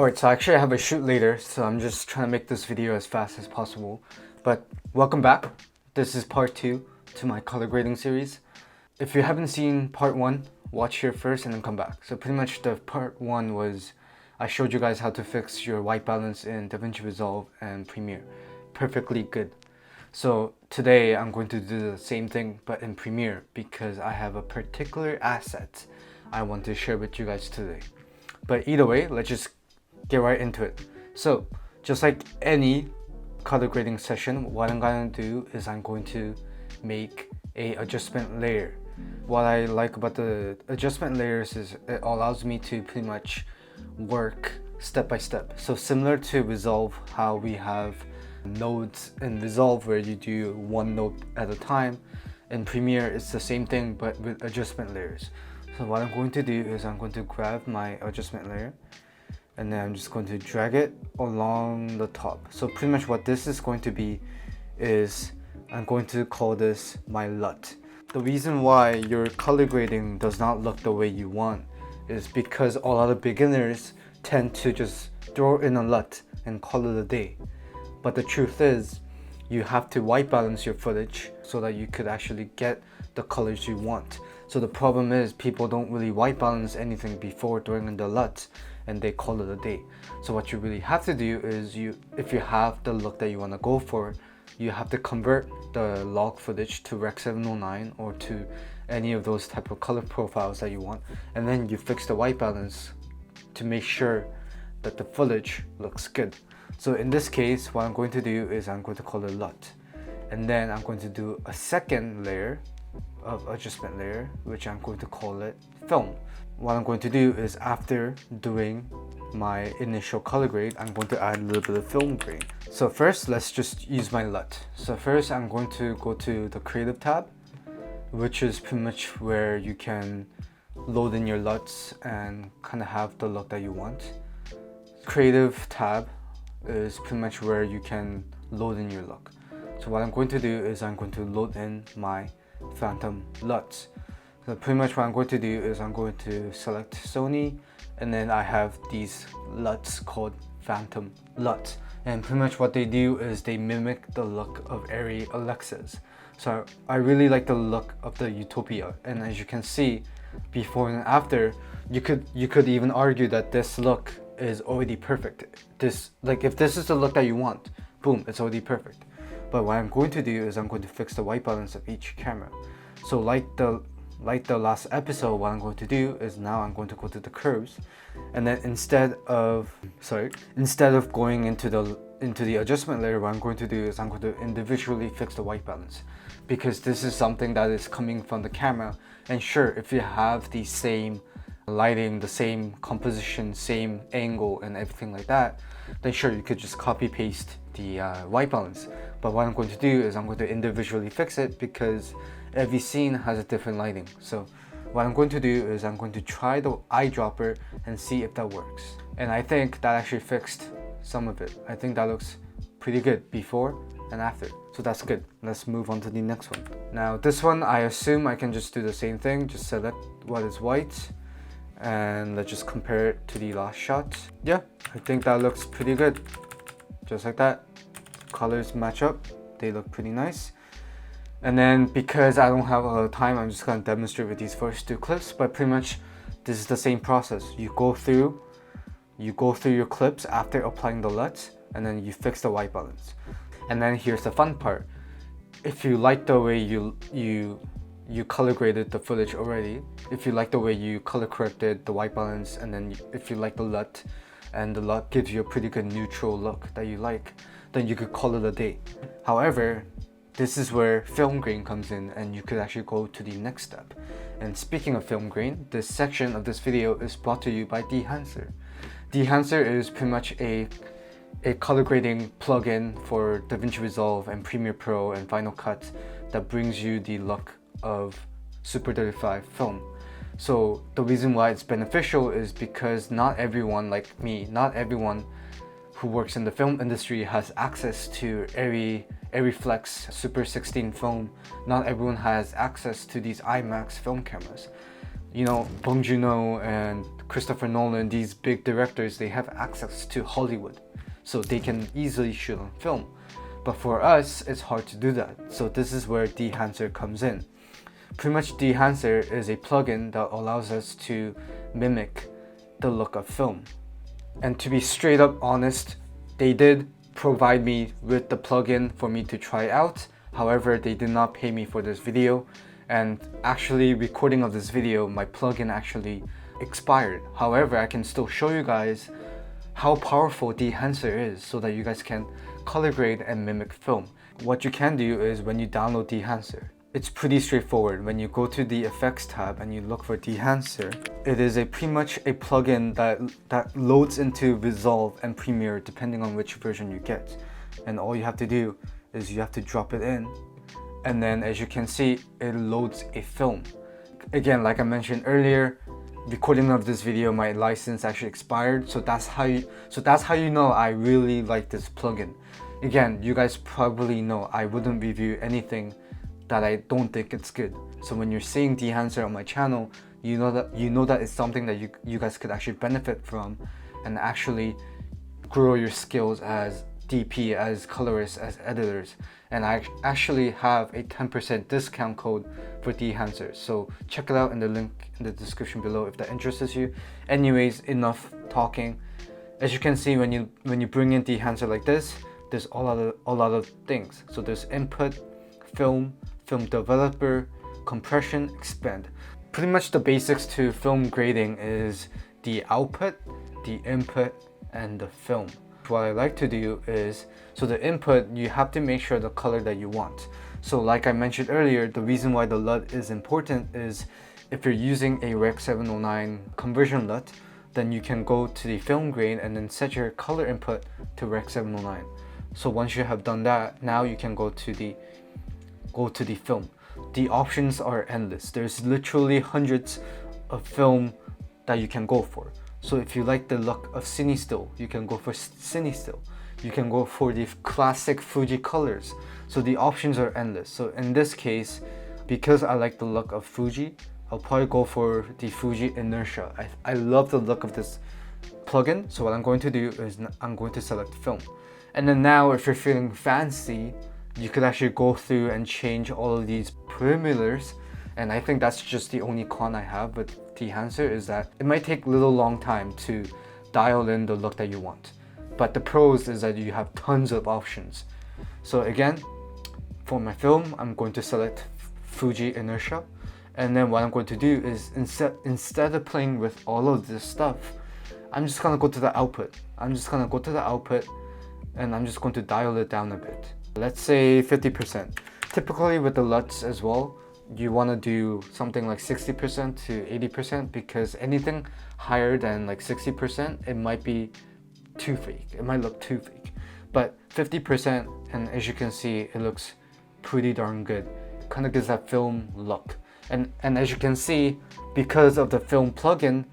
Alright, so actually I have a shoot later, so I'm just trying to make this video as fast as possible. But welcome back. This is part 2 to my color grading series. If you haven't seen part 1, watch here first and then come back. So pretty much the part 1 was I showed you guys how to fix your white balance in DaVinci Resolve and Premiere. Perfectly good. So today I'm going to do the same thing but in Premiere because I have a particular asset I want to share with you guys today. But either way, let's just get right into it. So just like any color grading session, what I'm going to do is I'm going to make a adjustment layer. What I like about the adjustment layers is it allows me to pretty much work step by step. So similar to Resolve, how we have nodes in Resolve where you do one node at a time, in Premiere it's the same thing but with adjustment layers. So what I'm going to do is I'm going to grab my adjustment layer and then I'm just going to drag it along the top. So pretty much what this is going to be is I'm going to call this my LUT. The reason why your color grading does not look the way you want is because a lot of beginners tend to just throw in a LUT and call it a day. But the truth is you have to white balance your footage so that you could actually get the colors you want. So the problem is people don't really white balance anything before throwing in the LUT and they call it a day. So what you really have to do is if you have the look that you want to go for, you have to convert the log footage to Rec 709 or to any of those type of color profiles that you want, and then you fix the white balance to make sure that the footage looks good. So in this case, what I'm going to do is I'm going to call it LUT, and then I'm going to do a second layer of adjustment layer, which I'm going to call it film. What I'm going to do is after doing my initial color grade, I'm going to add a little bit of film grain. So first, let's just use my LUT. So first, I'm going to go to the creative tab, which is pretty much where you can load in your LUTs and kind of have the look that you want. Creative tab is pretty much where you can load in your look. So what I'm going to do is I'm going to load in my Phantom LUTs. So pretty much what I'm going to do is I'm going to select Sony, and then I have these LUTs called Phantom LUTs. And pretty much what they do is they mimic the look of Arri Alexas. So I really like the look of the Utopia, and as you can see, before and after, you could even argue that this look is already perfect. If this is the look that you want, boom, it's already perfect. But what I'm going to do is I'm going to fix the white balance of each camera. So like the last episode, what I'm going to do is now I'm going to go to the curves, and then instead of going into the adjustment layer, what I'm going to do is I'm going to individually fix the white balance, because this is something that is coming from the camera. And sure, if you have the same lighting, the same composition, same angle and everything like that, then sure, you could just copy paste the white balance. But what I'm going to do is I'm going to individually fix it because every scene has a different lighting. So what I'm going to do is I'm going to try the eyedropper and see if that works. And I think that actually fixed some of it. I think that looks pretty good before and after. So that's good. Let's move on to the next one. Now this one, I assume I can just do the same thing. Just select what is white and let's just compare it to the last shot. Yeah, I think that looks pretty good. Just like that. Colors match up. They look pretty nice. And then because I don't have a lot of time, I'm just going to demonstrate with these first two clips. But pretty much this is the same process. You go through your clips after applying the LUTs, and then you fix the white balance. And then here's the fun part. If you like the way you color graded the footage already, if you like the way you color corrected the white balance, and then if you like the LUT and the LUT gives you a pretty good neutral look that you like, then you could call it a day. However, this is where film grain comes in, and you could actually go to the next step. And speaking of film grain, this section of this video is brought to you by Dehancer. Dehancer is pretty much a color grading plugin for DaVinci Resolve and Premiere Pro and Final Cut that brings you the look of Super 35 film. So the reason why it's beneficial is because not everyone like me, not everyone who works in the film industry has access to Arri Flex Super 16 film. Not everyone has access to these IMAX film cameras. You know, Bong Joon-ho and Christopher Nolan, these big directors, they have access to Hollywood, so they can easily shoot on film. But for us, it's hard to do that. So this is where Dehancer comes in. Pretty much Dehancer is a plugin that allows us to mimic the look of film. And to be straight up honest, they did provide me with the plugin for me to try out. However, they did not pay me for this video. And actually, recording of this video, my plugin actually expired. However, I can still show you guys how powerful Dehancer is so that you guys can color grade and mimic film. What you can do is when you download Dehancer, it's pretty straightforward. When you go to the effects tab and you look for Dehancer, it is pretty much a plugin that loads into Resolve and Premiere depending on which version you get. And all you have to do is you have to drop it in, and then as you can see, it loads a film. Again, like I mentioned earlier, recording of this video, my license actually expired, so that's how you know I really like this plugin. Again, you guys probably know I wouldn't review anything that I don't think it's good. So when you're seeing Dehancer on my channel, you know that it's something that you guys could actually benefit from and actually grow your skills as DP, as colorists, as editors. And I actually have a 10% discount code for Dehancer, so check it out in the link in the description below if that interests you. Anyways, enough talking. As you can see, when you bring in Dehancer like this, there's a lot of things. So there's input, film developer, compression, expand. Pretty much the basics to film grading is the output, the input, and the film. What I like to do is, so the input, you have to make sure the color that you want. So like I mentioned earlier, the reason why the LUT is important is if you're using a Rec 709 conversion LUT, then you can go to the film grade and then set your color input to Rec 709. So once you have done that, now you can go to the film. The options are endless. There's literally hundreds of film that you can go for. So if you like the look of Cine Still, you can go for Cine Still. You can go for the classic Fuji colors. So the options are endless. So in this case, because I like the look of Fuji, I'll probably go for the Fuji Inertia. I love the look of this plugin. So what I'm going to do is I'm going to select film. And then now if you're feeling fancy, you could actually go through and change all of these parameters. And I think that's just the only con I have with Dehancer, is that it might take a long time to dial in the look that you want. But the pros is that you have tons of options. So again, for my film, I'm going to select Fuji Inertia. And then what I'm going to do is instead of playing with all of this stuff, I'm just gonna go to the output. I'm just gonna go to the output and I'm just going to dial it down a bit. Let's say 50%. Typically with the LUTs as well, you want to do something like 60% to 80% because anything higher than like 60%, it might be too fake. It might look too fake. But 50%, and as you can see, it looks pretty darn good. It kind of gives that film look. And as you can see, because of the film plugin,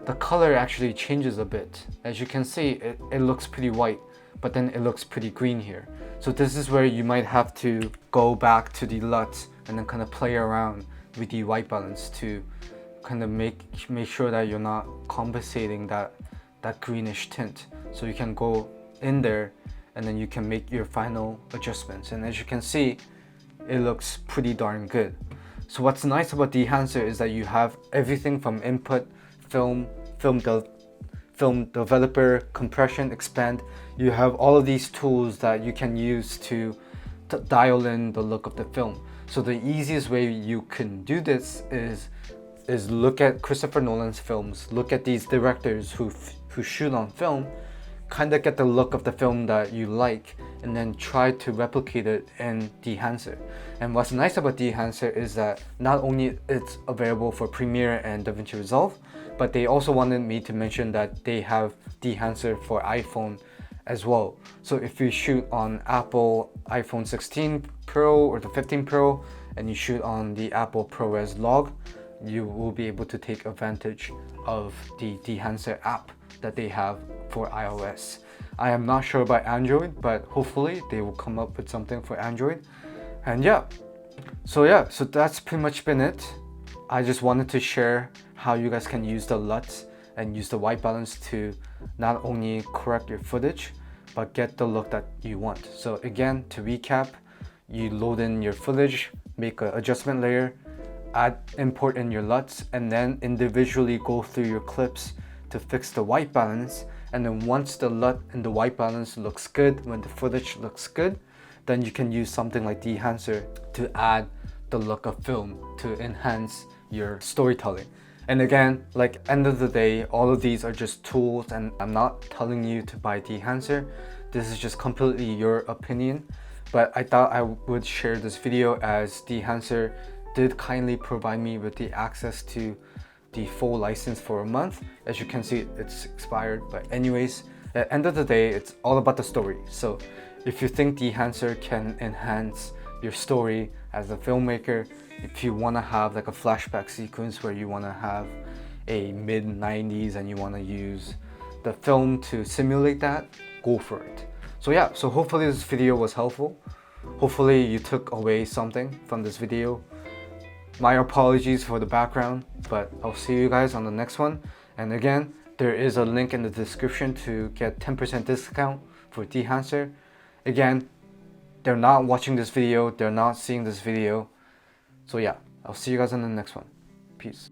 the color actually changes a bit. As you can see, it looks pretty white, but then it looks pretty green here. So this is where you might have to go back to the LUT and then kind of play around with the white balance to kind of make sure that you're not compensating that greenish tint. So you can go in there and then you can make your final adjustments. And as you can see, it looks pretty darn good. So what's nice about Dehancer is that you have everything from input, film developer, compression, expand. You have all of these tools that you can use to dial in the look of the film. So the easiest way you can do this is look at Christopher Nolan's films, look at these directors who shoot on film, kind of get the look of the film that you like, and then try to replicate it in Dehancer. And what's nice about Dehancer is that not only it's available for Premiere and DaVinci Resolve, but they also wanted me to mention that they have Dehancer for iPhone as well. So if you shoot on Apple iPhone 16 Pro or the 15 Pro and you shoot on the Apple ProRes log, you will be able to take advantage of the Dehancer app that they have for iOS. I am not sure about Android, but hopefully they will come up with something for Android. And so that's pretty much been it. I just wanted to share how you guys can use the LUTs and use the white balance to not only correct your footage, but get the look that you want. So again, to recap, you load in your footage, make an adjustment layer, import in your LUTs, and then individually go through your clips to fix the white balance. And then once the LUT and the white balance looks good, when the footage looks good, then you can use something like Dehancer to add the look of film to enhance your storytelling. And again, like end of the day, all of these are just tools, and I'm not telling you to buy Dehancer. This is just completely your opinion. But I thought I would share this video as Dehancer did kindly provide me with the access to the full license for a month. As you can see, it's expired. But anyways, at the end of the day, it's all about the story. So if you think Dehancer can enhance your story as a filmmaker, if you want to have like a flashback sequence where you want to have a mid-90s and you want to use the film to simulate that, go for it. So yeah, so hopefully this video was helpful. Hopefully you took away something from this video. My apologies for the background, but I'll see you guys on the next one. And again, there is a link in the description to get 10% discount for Dehancer. Again, they're not watching this video, they're not seeing this video. So yeah, I'll see you guys on the next one. Peace.